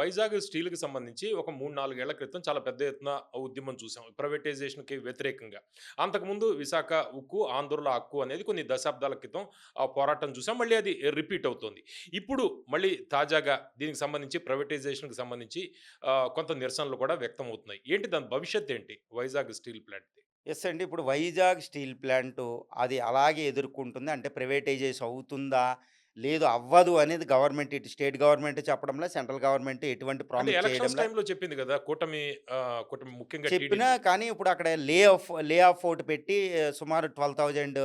వైజాగ్ స్టీల్‌కి సంబంధించి ఒక 3, 4 ఏళ్ల క్రితం చాలా పెద్ద ఎత్తున ఉద్యమం చూసాం. ప్రైవేటైజేషన్‌కి వ్యతిరేకంగా. అంతకుముందు విశాఖ ఉక్కు, ఆంధ్రుల హక్కు అనేది కొన్ని దశాబ్దాల క్రితం పోరాటం చూసాం. మళ్ళీ అది రిపీట్ అవుతుంది. ఇప్పుడు మళ్ళీ తాజాగా దీనికి సంబంధించి ప్రైవేటైజేషన్‌కి సంబంధించి కొంత నిరసనలు కూడా వ్యక్తమవుతున్నాయి. ఏంటి దాని భవిష్యత్ ఏంటి? వైజాగ్ స్టీల్ ప్లాంట్‌ది? యెస్ అండి. ఇప్పుడు వైజాగ్ స్టీల్ ప్లాంటు అది అలాగే ఎదుర్కొంటుంది. అంటే ప్రైవేటైజేషన్ అవుతుందా? లేదు అవ్వదు అనేది గవర్నమెంట్ ఇటు స్టేట్ గవర్నమెంట్ చెప్పడంలా, సెంట్రల్ గవర్నమెంట్ ఎటువంటి అంటే ప్రామిస్ ఎలక్షన్స్ చేయడంలా. టైమ్‌లో చెప్పింది గదా! కూటమి ముఖ్యంగా చెప్పినా టీడీపీ. కానీ ఇప్పుడు అక్కడ లే ఆఫ్ ఒకటి పెట్టి సుమారు 12,000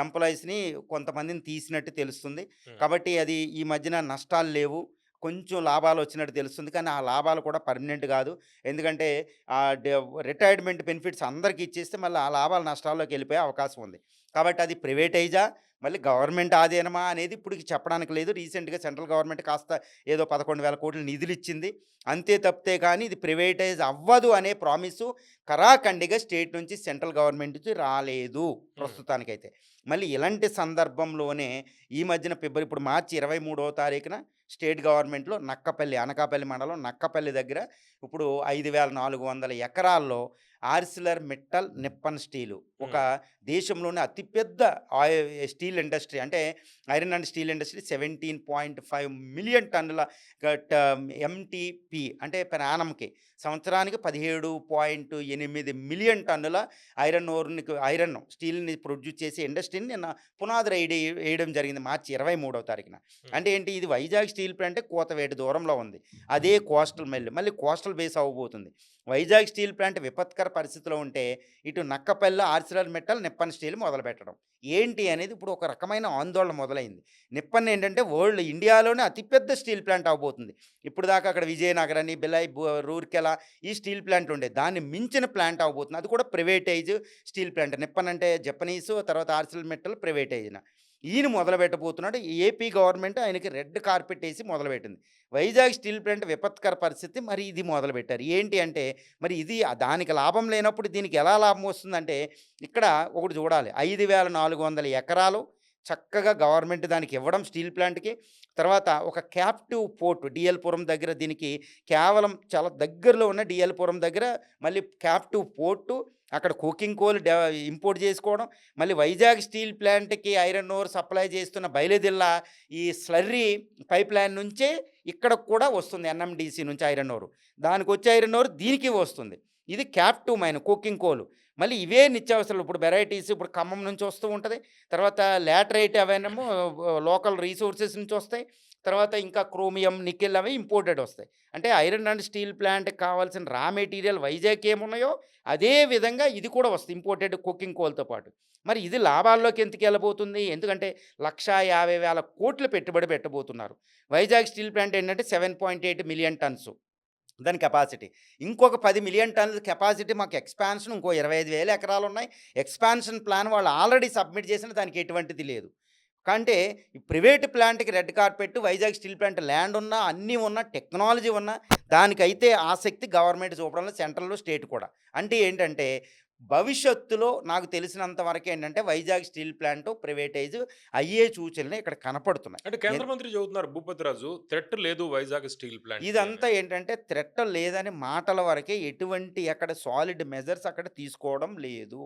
ఎంప్లాయీస్‌ని కొంతమందిని తీసినట్టు తెలుస్తుంది. హ్మ్. కాబట్టి అది ఈ మధ్యన నష్టాలు లేవు. కొంచెం లాభాలొచ్చినట్టు తెలుస్తుంది. కానీ ఆ లాభాలు కూడా పర్మనెంట్ గాదు. ఎందుకంటే ఆహ్, డె రిటైర్మెంట్ బెనిఫిట్స్ అందరికి ఇచ్చేస్తే మళ్ళీ ఆ లాభాలు నష్టాల్లోకెళ్ళిపోయే అవకాశం ఉంది. కాబట్టి అది ప్రైవేటైజా? మళ్ళీ గవర్నమెంట్ ఆధీనమా అనేది ఇప్పటికి చెప్పడానికి లేదు. రీసెంట్‌గా సెంట్రల్ గవర్నమెంట్ కాస్త ఏదో 11,000 కోట్లు నిధులిచ్చింది. అంతే తప్పితే కానీ ఇది ప్రైవేటైజ్ అవ్వదు అనే ప్రామిసు కరాఖండిగా స్టేట్ నుంచి సెంట్రల్ గవర్నమెంట్ నుంచి రాలేదు హ్మ్. ప్రస్తుతానికైతే. మళ్ళీ ఇలాంటి సందర్భంలోనే ఈ మధ్యన ఇప్పుడు మార్చి 23వ తారీఖున స్టేట్ గవర్నమెంట్‌లో నక్కపల్లి, అనకాపల్లి మండలం నక్కపల్లి దగ్గర ఇప్పుడు 5,400 ఎకరాల్లో ఆర్సిలర్ మిట్టల్ నిప్పన్ స్టీలు ఒక హ్మ్. దేశంలోనే అతిపెద్ద స్టీల్ ఇండస్ట్రీ అంటే iron and steel industry 17.5 million టన్నుల ఎంటీపీ అంటే పెర్ యానమ్‌కి సంవత్సరానికి 17.8 మిలియన్ టన్నుల ఐరన్ స్టీల్‌ని ప్రొడ్యూస్ చేసే ఇండస్ట్రీని నిన్న పునాది ఏయడం జరిగింది మార్చి 23వ తారీఖున. హ్మ్. అంటే ఏంటి ఇది వైజాగ్ స్టీల్ ప్లాంటే కూతవేటు దూరంలో ఉంది. అదే కోస్టల్ మళ్ళీ కోస్టల్ బేస్ అవ్వబోతుంది. వైజాగ్ స్టీల్ ప్లాంట్ విపత్కర పరిస్థితిలో ఉంటే ఇటు Nakkapalli, Arcelor Mittal, Nippon steel మొదలుపెట్టడం. ఏంటి అనేది ఇప్పుడు ఒక రకమైన ఆందోళన మొదలైంది. నిప్పన్ ఏంటంటే ఇండియాలోనే అతిపెద్ద స్టీల్ ప్లాంట్ అవ్వబోతుంది. ఇప్పటిదాకా అక్కడ విజయనగర్ అని, బిలాయ్, రూర్కెలా ఈ స్టీల్ ప్లాంట్లుండేయి. దాన్ని మించిన ప్లాంట్ అవ్వబోతుంది. అది కూడా ప్రైవేటైజ్ స్టీల్ ప్లాంట్. నిప్పన్ అంటే జపనీసు, తర్వాత ఆర్సిలర్ మిట్టల్ ప్రైవేటైజ్‌న. ఈయన మొదలుపెట్టబోతున్నాడు. ఏపీ గవర్నమెంట్ ఆయనకి రెడ్ కార్పెట్ ఏసి మొదలుపెట్టింది. వైజాగ్ స్టీల్ ప్లాంట్ విపత్కర పరిస్థితి. మరి ఇది మొదలుపెట్టారు. ఏంటి అంటే మరి ఇది దానికి లాభం లేనప్పుడు దీనికి ఎలా లాభం వస్తుందంటే ఇక్కడ ఒకటి చూడాలి. 5,400 ఎకరాలు చక్కగా గవర్నమెంట్ దానికి ఇవ్వడం స్టీల్ ప్లాంట్‌కి. తర్వాత ఒక క్యాప్టివ్ పోర్ట్ డీఎల్‌పురం దగ్గర దీనికి కేవలం చాలా దగ్గరలో ఉన్న డీఎల్‌పురం దగ్గర మళ్ళీ క్యాప్టివ్ పోర్టు, అక్కడ కోకింగ్ కోల్ ఇంపోర్ట్ చేసుకోవడం, మళ్ళీ వైజాగ్ స్టీల్ ప్లాంట్‌కి ఐరన్ ఓర్ సప్లై చేస్తున్న బయలుదేళ్ళ ఈ స్లర్రీ పైప్‌లైన్ నుంచే ఇక్కడికి కూడా వస్తుంది ఎన్ఎండీసీ నుంచి ఐరన్ ఓర్. దానికొచ్చే ఐరన్ ఓర్ దీనికి వస్తుంది. ఇది క్యాప్టివ్ మైన్ కోకింగ్ కోల్. మళ్ళీ ఇవే నిత్యావసరాలు ఇప్పుడు వెరైటీస్ ఇప్పుడు ఖమ్మం నుంచి వస్తూ ఉంటది. తర్వాత లాటరైట్ అవన్నేమో లోకల్ రిసోర్సెస్ నుంచి వస్తాయి. తర్వాత ఇంకా క్రోమియం, నికెల్ అవి ఇంపోర్టెడ్ వస్తాయి. అంటే ఐరన్ అండ్ స్టీల్ ప్లాంట్‌కి కావాల్సిన రా మెటీరియల్ వైజాగ్‌కి ఏమున్నాయో అదే విధంగా ఇది కూడా వస్తుంది ఇంపోర్టెడ్ కోకింగ్ కోల్‌తో పాటు. మరి ఇది లాభాల్లోకి ఎందుకెళ్ళబోతుంది? ఎందుకంటే 1,50,000 కోట్లు పెట్టుబడి పెట్టబోతున్నారు. వైజాగ్ స్టీల్ ప్లాంట్ ఏంటంటే 7.8 మిలియన్ టన్స్ దాని కెపాసిటీ. ఇంకొక 10,000,000 టన్నుల కెపాసిటీ మాకు ఎక్స్‌పాన్షన్ ఇంకో 25,000 ఎకరాలున్నాయి. ఎక్స్‌పాన్షన్ ప్లాన్ వాళ్ళు ఆల్రెడీ సబ్మిట్ చేసిన దానికి ఎటువంటిది లేదు. కంటే ఈ ప్రైవేట్ ప్లాంట్‌కి red carpet Vizag steel plant land ఉన్నా, అన్నీ ఉన్నా, టెక్నాలజీ ఉన్నా దానికైతే ఆసక్తి గవర్నమెంట్ చూపడంలో సెంట్రల్‌లో, స్టేట్ కూడా. అంటే ఏంటంటే భవిష్యత్తులో నాకు తెలిసినంత వరకేంటంటే వైజాగ్ స్టీల్ ప్లాంట్ ప్రైవేటైజ్ అయ్యే సూచనలు ఇక్కడ కనపడుతున్నాయి. అంటే కేంద్ర మంత్రి చెబుతున్నారు భూపతిరాజు థ్రెట్ లేదు వైజాగ్ స్టీల్ ప్లాంట్‌కి అని. ఇదంతా ఏంటంటే థ్రెట్ లేదని మాటల వరకే ఎటువంటి అక్కడ సాలిడ్ మెజర్స్ అక్కడ తీసుకోవడం లేదు.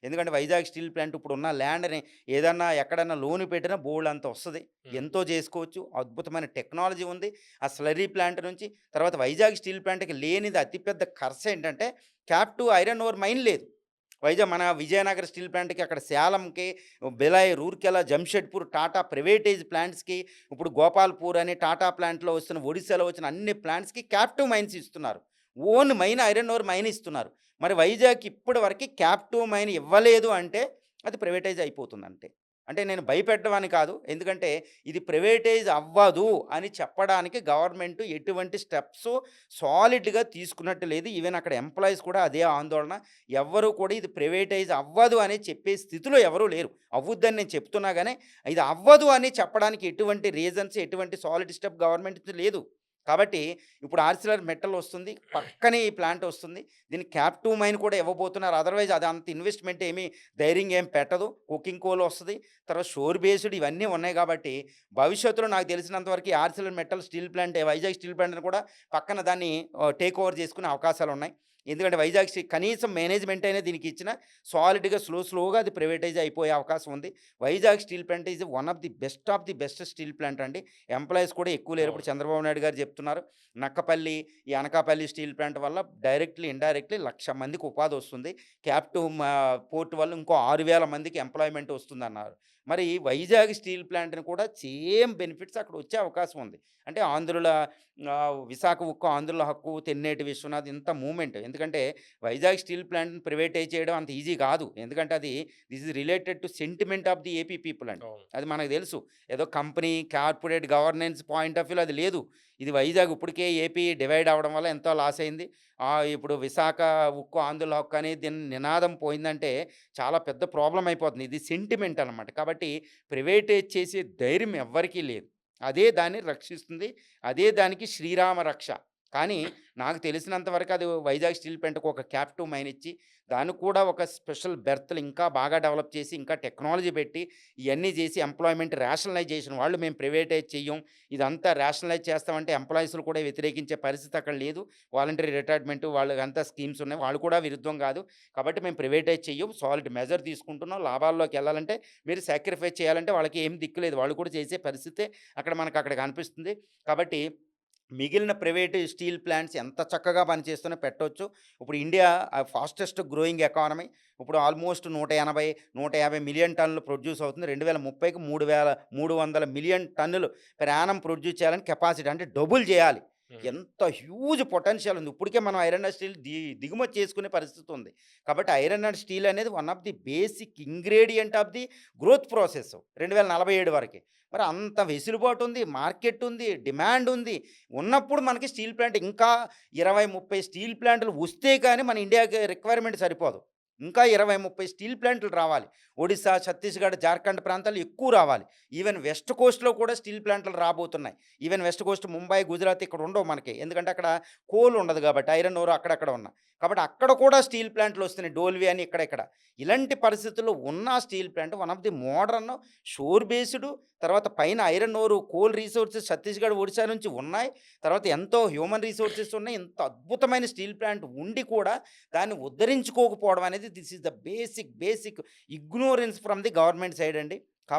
ఎందుకంటే వైజాగ్ స్టీల్ ప్లాంట్ ఇప్పుడున్న ల్యాండ్‌ని ఏదన్నా ఎక్కడన్నా లోన్ పెట్టినా బోలెడంత వస్తది. హ్మ్. ఎంతో చేసుకోవచ్చు. అద్భుతమైన టెక్నాలజీ ఉంది. ఆ స్లర్రీ ప్లాంట్ నుంచి తర్వాత వైజాగ్ స్టీల్ ప్లాంట్‌కి లేనిది అతిపెద్ద ఖర్చు ఏంటంటే క్యాప్టివ్ ఐరన్ ఓర్ మైన్ లేదు. మన విజయనగర స్టీల్ ప్లాంట్‌కి అక్కడ సేలంకి, బిలాయ్, రూర్కెలా, జంషెడ్పూర్, టాటా ప్రైవేటైజ్ ప్లాంట్స్‌కి ఇప్పుడు గోపాల్‌పూర్ అని టాటా ప్లాంట్‌లో వస్తున్న ఒడిశాలో వచ్చిన అన్ని ప్లాంట్స్‌కి క్యాప్టివ్ మైన్స్ ఇస్తున్నారు. Own mine iron ore mine ఇస్తున్నారు. మరి వైజాగ్‌కి ఇప్పటి వరకి క్యాప్టివ్ మైన్ ఇవ్వలేదు అంటే అది ప్రైవేటైజ్ అయిపోతుందంతే. అంటే నేను భయపెట్టడం అని కాదు. ఎందుకంటే ఇది ప్రైవేటైజ్ అవ్వదు అని చెప్పడానికి గవర్నమెంట్ ఎటువంటి స్టెప్సు సాలిడ్‌గా తీసుకున్నట్టు లేదు. ఈవెన్ అక్కడ ఎంప్లాయీస్ కూడా అదే ఆందోళన. ఎవ్వరు కూడా ఇది ప్రైవేటైజ్ అవ్వదు అని చెప్పే స్థితిలో ఎవరు లేరు. అవ్వుద్దని నేను చెప్తున్నా గాని, ఇది అవ్వదు అని చెప్పడానికి ఎటువంటి రీజన్స్, ఎటువంటి సాలిడ్ స్టెప్ గవర్నమెంట్ నుంచి లేదు. కాబట్టి ఇప్పుడు ఆర్సిలర్ మెటల్ వస్తుంది. పక్కనే ఈ ప్లాంట్ వస్తుంది. దీనికి క్యాప్టివ్ మైన్ కూడా ఇవ్వబోతున్నారు. అదర్‌వైజ్ అది అంత ఇన్వెస్ట్‌మెంట్ ఏమి ధైర్యంగా ఏం పెట్టదు. కుకింగ్ కోల్ వస్తది. తర్వాత షోర్ బేస్డ్ ఇవన్నీ ఉన్నాయి కాబట్టి భవిష్యత్తులో నాకు తెలిసినంత వరకు ఈ Arcelor metal steel plant Vizag steel ప్లాంట్‌ని కూడా పక్కన దాన్ని టేక్ ఓవర్ చేసుకునే అవకాశాలున్నాయి. ఎందుకంటే వైజాగ్ కనీసం మేనేజ్మెంట్ అయినా దీనికి ఇచ్చిన సాలిడ్‌గా స్లోగా అది ప్రైవేటైజ్ అయిపోయే అవకాశం ఉంది. Vizag steel plant is one of the best steel plant అండి. ఎంప్లాయీస్ కూడా ఎక్కువ లేరు. ఇప్పుడు అవును. చంద్రబాబు నాయుడు గారు చెప్తున్నారు. నక్కపల్లి, ఈ అనకాపల్లి స్టీల్ ప్లాంట్ వల్ల డైరెక్ట్‌లీ, ఇండైరెక్ట్‌లీ 1,00,000 మందికి ఉపాధి వస్తుంది. క్యాప్టివ్ పోర్ట్ వల్ల ఇంకో 6,000 మందికి ఎంప్లాయ్‌మెంట్ వస్తుందన్నారు. మరి వైజాగ్ స్టీల్ ప్లాంట్‌ని కూడా సేమ్ బెనిఫిట్స్ అక్కడ వచ్చే అవకాశం ఉంది. అంటే ఆంధ్రుల విశాఖ ఉక్కు, ఆంధ్రుల హక్కు, తెన్నేటి విశ్వనాథ్ ఇంత మూవ్‌మెంట్. ఎందుకంటే వైజాగ్ స్టీల్ ప్లాంట్‌ని ప్రైవేటైజ్ చేయడం అంత ఈజీ కాదు. ఎందుకంటే this is related to sentiment of the AP people అండి. అవును. అది మనకు తెలుసు. ఏదో company, corporate governance point of వ్యూలో అది లేదు. ఇది వైజాగ్ ఇప్పటికే ఏపీ డివైడ్ అవ్వడం వల్ల ఎంతో లాస్ అయింది. ఇప్పుడు విశాఖ ఉక్కు, ఆంధ్రుల హక్కు అనేది దీని నినాదం పోయిందంటే చాలా పెద్ద ప్రాబ్లమ్ అయిపోతుంది. ఇది సెంటిమెంట్ అనమాట. కాబట్టి ప్రైవేటైజ్ చేసే ధైర్యం ఎవ్వరికీ లేదు. అదే దాన్ని రక్షిస్తుంది. అదే దానికి శ్రీరామ రక్ష. కానీ నాకు తెలిసినంత వరకు అది వైజాగ్ స్టీల్ ప్లాంట్‌కి ఒక క్యాప్టివ్ మైన్ ఇచ్చి, దానికి కూడా ఒక స్పెషల్ బెర్త్‌లు ఇంకా బాగా డెవలప్ చేసి, ఇంకా టెక్నాలజీ పెట్టి, ఇయన్నీ చేసి ఎంప్లాయ్‌మెంట్ రేషనలైజేషన్ వాళ్ళు మేము ప్రైవేటైజ్ చెయ్యం. ఇదంతా రేషనలైజ్ చేస్తామంటే ఎంప్లాయీస్‌లు కూడా వ్యతిరేకించే పరిస్థితి అక్కడ లేదు. వాలంటరీ రిటైర్మెంట్ వాళ్ళకంతా స్కీమ్స్ ఉన్నాయి. వాళ్ళు కూడా విరుద్ధం కాదు. కాబట్టి మేము ప్రైవేటైజ్ చెయ్యం. సాలిడ్ మెజర్ తీసుకుంటున్నాం. లాభాల్లోకెళ్ళాలంటే మీరు సాక్రిఫైస్ చేయాలంటే వాళ్ళకి ఏం దిక్కు లేదు. వాళ్ళు కూడా చేసే పరిస్థితే అక్కడ కనిపిస్తుంది. కాబట్టి మిగిలిన ప్రైవేట్ స్టీల్ ప్లాంట్స్ ఎంత చక్కగా పనిచేస్తున్నా పెట్టొచ్చు. ఇప్పుడు ఇండియా ఫాస్టెస్ట్ గ్రోయింగ్ ఎకానమీ. ఇప్పుడు ఆల్మోస్ట్ 180, 150 మిలియన్ టన్నులు ప్రొడ్యూస్ అవుతుంది. 2030కి 300 మిలియన్ టన్నులు పెర్ యానం ప్రొడ్యూస్ చేయాలని కెపాసిటీ అంటే డబుల్ చేయాలి. హ్మ్. ఎంత హ్యూజ్ పొటెన్షియల్ ఉంది. ఇప్పటికే మనం ఐరన్ అండ్ స్టీల్ దిగుమతి చేసుకునే పరిస్థితి ఉంది. కాబట్టి ఐరన్ అండ్ స్టీల్ అనేది one of the basic ingredient of the growth process 2047 వరకి. మరి అంత వెసులుబాటు ఉంది, మార్కెట్ ఉంది, డిమాండ్ ఉంది. ఉన్నప్పుడు మనకి స్టీల్ ప్లాంట్ ఇంకా 20, 30 స్టీల్ ప్లాంట్లు వస్తే కానీ మన ఇండియాకి రిక్వైర్మెంట్ సరిపోదు. ఇంకా 20, 30 స్టీల్ ప్లాంట్లు రావాలి. ఒడిశా, ఛత్తీస్‌గఢ్, జార్ఖండ్ ప్రాంతాలు ఎక్కువ రావాలి. ఈవెన్ వెస్ట్ కోస్ట్‌లో కూడా స్టీల్ ప్లాంట్లు రాబోతున్నాయి. Even west Coast Mumbai, Gujarat ఇక్కడ ఉండవు మనకి. ఎందుకంటే అక్కడ కోల్ ఉండదు కాబట్టి ఐరన్ ఓర్ అక్కడక్కడ ఉన్నాయి. కాబట్టి అక్కడ కూడా స్టీల్ ప్లాంట్లు వస్తున్నాయి. డోల్వి అని ఇక్కడ. ఇలాంటి పరిస్థితుల్లో ఉన్న steel plant one of the modern shore based, తర్వాత పైన iron ore, coal resources Chhattisgarh, Odisha నుంచి ఉన్నాయి. తర్వాత ఎంతో హ్యూమన్ రిసోర్సెస్ ఉన్నాయి. ఇంత అద్భుతమైన స్టీల్ ప్లాంట్ ఉండి కూడా దాన్ని ఉద్ధరించుకోకపోవడం అనేది this is the basic ignorance from the government side అండి.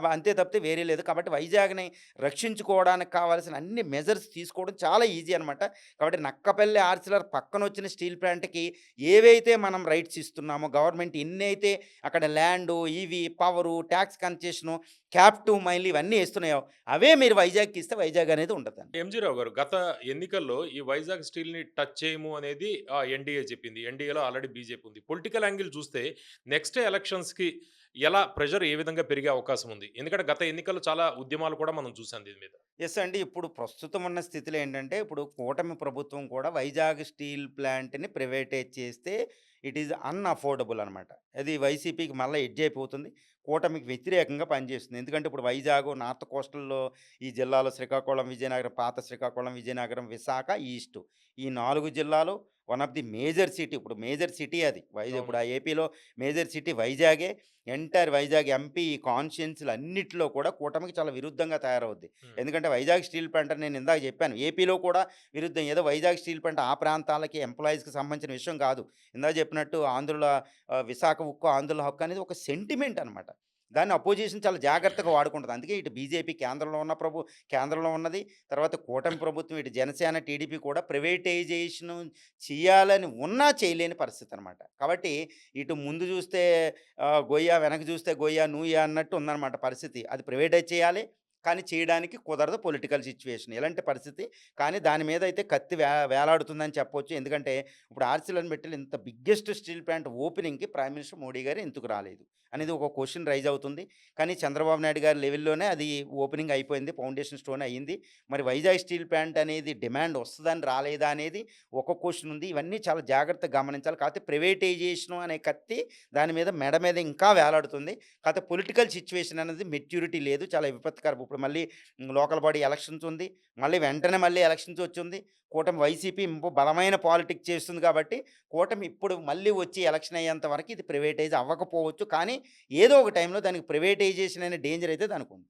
అంతే తప్పితే వేరే లేదు. కాబట్టి వైజాగ్‌ని రక్షించుకోవడానికి కావాల్సిన అన్ని మెజర్స్ తీసుకోవడం చాలా ఈజీ అనమాట. కాబట్టి నక్కపల్లి ఆర్సిలర్ పక్కనొచ్చిన స్టీల్ ప్లాంట్‌కి ఏవైతే మనం రైట్స్ ఇస్తున్నామో గవర్నమెంట్ ఎన్నైతే అక్కడ ల్యాండు, ఇవి, పవరు, ట్యాక్స్ కన్సెషను, క్యాప్టివ్ మైన్‌లు ఇవన్నీ ఇస్తున్నాయో అవే మీరు వైజాగ్‌కి ఇస్తే వైజాగ్ అనేది ఉండదండి. ఎంజీ రావు గారు, గత ఎన్నికల్లో ఈ వైజాగ్ స్టీల్‌ని టచ్ చేయము అనేది ఎన్‌డీఏ చెప్పింది. ఎన్‌డీఏలో ఆల్రెడీ బీజేపీ ఉంది. పొలిటికల్ యాంగిల్ చూస్తే నెక్స్ట్ ఎలక్షన్స్‌కి ఎలా ప్రెషర్ ఏ విధంగా పెరిగే అవకాశం ఉంది? ఎందుకంటే గత ఎన్నికల్లో చాలా ఉద్యమాలు కూడా మనం చూసాం దీని మీద. యెస్ అండి. ఇప్పుడు ప్రస్తుతం ఉన్న స్థితిలో ఏంటంటే, ఇప్పుడు కూటమి ప్రభుత్వం కూడా వైజాగ్ స్టీల్ ప్లాంట్‌ని ప్రైవేటైజ్ చేస్తే ఇట్ ఈజ్ అన్‌అఫోర్డబుల్ అనమాట. అది వైసీపీకి మళ్ళా ఎడ్జ్ అయిపోతుంది. కూటమికి వ్యతిరేకంగా పనిచేస్తుంది. ఎందుకంటే ఇప్పుడు వైజాగ్, నార్త్ కోస్టల్‌లో ఈ జిల్లాలో శ్రీకాకుళం, విజయనగరం, పాత శ్రీకాకుళం, విజయనగరం, విశాఖ, ఈస్టు ఈ 4 జిల్లాలు one of the major city. ఇప్పుడు మేజర్ సిటీ అది. అవును. ఇప్పుడు ఏపీలో మేజర్ సిటీ వైజాగే. ఎంటైర్ వైజాగ్ ఎంపీ కాన్స్టిట్యుయెన్సీలు అన్నిట్లో కూడా కూటమికి చాలా విరుద్ధంగా తయారవుద్ది. హ్మ్. ఎందుకంటే వైజాగ్ స్టీల్ ప్లాంట్ అని నేను ఇందాక చెప్పాను. ఏపీలో కూడా విరుద్ధం. ఏదో వైజాగ్ స్టీల్ ప్లాంట్ ఆ ప్రాంతాలకి ఎంప్లాయీస్‌కి సంబంధించిన విషయం కాదు. ఇందాక చెప్పినట్టు ఆంధ్రుల విశాఖ ఉక్కు, ఆంధ్రుల హక్కు అనేది ఒక సెంటిమెంట్ అనమాట. దాన్ని అపోజిషన్ చాలా జాగ్రత్తగా వాడుకుంటది. అందుకే ఇటు బీజేపీ కేంద్రంలో ఉన్నది. తర్వాత కూటమి ప్రభుత్వం ఇటు జనసేన, టీడీపీ కూడా ప్రైవేటైజేషను చేయాలని ఉన్నా చేయలేని పరిస్థితి అనమాట. కాబట్టి ఇటు ముందు చూస్తే గొయ్య, వెనక చూస్తే గొయ్య, నూయ అన్నట్టు ఉందన్నమాట పరిస్థితి. అది ప్రైవేటైజ్ చేయాలి. కానీ చేయడానికి కుదరదు పొలిటికల్ సిట్యుయేషన్. ఇలాంటి పరిస్థితి. కానీ దాని మీద అయితే కత్తి వేలాడుతుందని చెప్పొచ్చు. ఎందుకంటే ఇప్పుడు ఆర్సిలర్ మెటల్ ఇంత బిగ్గెస్ట్ స్టీల్ ప్లాంట్ ఓపెనింగ్‌కి ప్రైమ్ మినిస్టర్ మోడీ గారు ఎందుకు రాలేదు? అనేది ఒక క్వెషన్ రైజ్ అవుతుంది. కానీ చంద్రబాబు నాయుడు గారి లెవెల్‌లోనే అది ఓపెనింగ్ అయిపోయింది. ఫౌండేషన్ స్టోన్ అయింది. మరి వైజాగ్ స్టీల్ ప్లాంట్ అనేది డిమాండ్ వస్తదని రాలేదా అనేది ఒక క్వెషన్ ఉంది. ఇవన్నీ చాలా జాగ్రత్తగా గమనించాలి. కాకపోతే ప్రైవేటైజేషను అనే కత్తి దాని మీద మెడ మీద ఇంకా వేలాడుతుంది. కాకపోతే పొలిటికల్ సిట్యుయేషన్ అనేది మెచ్యూరిటీ లేదు. చాలా విపత్కరపు ఇప్పుడు మళ్ళీ లోకల్ బాడీ ఎలక్షన్స్ ఉంది. మళ్ళీ వెంటనే మళ్ళీ ఎలక్షన్స్ వచ్చింది. కూటమి వైసీపీ బలమైన పాలిటిక్స్ చేస్తుంది కాబట్టి కూటమి ఇప్పుడు మళ్ళీ వచ్చి ఎలక్షన్ అయ్యేంత వరకు ఇది ప్రైవేటైజ్ అవ్వకపోవచ్చు. కానీ ఏదో ఒక టైంలో దానికి ప్రైవేటైజేషన్ అనే డేంజర్ అయితే దానికుంది.